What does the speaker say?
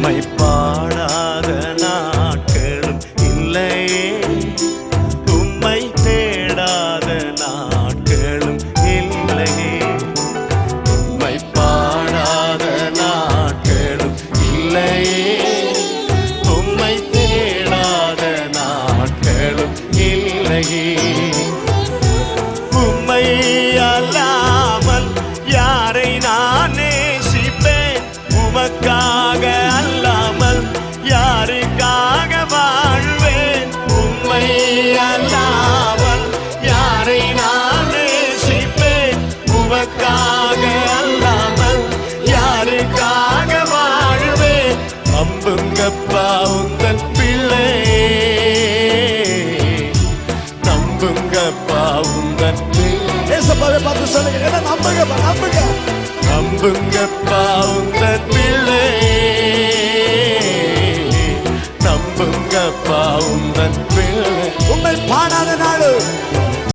உம்மை பாடாத நாட்களும் இல்லையே, உம்மை தேடாத நாட்களும் இல்லையே. உம்மை பாடாத நாட்களும் இல்லையே, உம்மை தேடாத நாட்களும் இல்லையே. உம்மை அல்லாமல் யாரை நான் நேசிப்பேன்? உமக்காக அல்லாமல் யாருக்காக வாழ்வேன்? உம்மை அல்லாமல் யாரை நான் நேசிப்பேன்? உமக்காக அல்லாமல் யாருக்காக வாழ்வேன்? நம்புங்கப்பா உந்தன் பிள்ளை, நம்புங்கப்பா உந்தன் பிள்ளை. ஏசப்பாவை பார்த்து சொல்லுங்க, நம்புங்கப்பா, நம்புங்க. நம்புங்கப்பா உந்தன் பிள்ளை, நம்புங்கப்பா உந்தன் பிள்ளை. உம்மை பாடாத நாடு,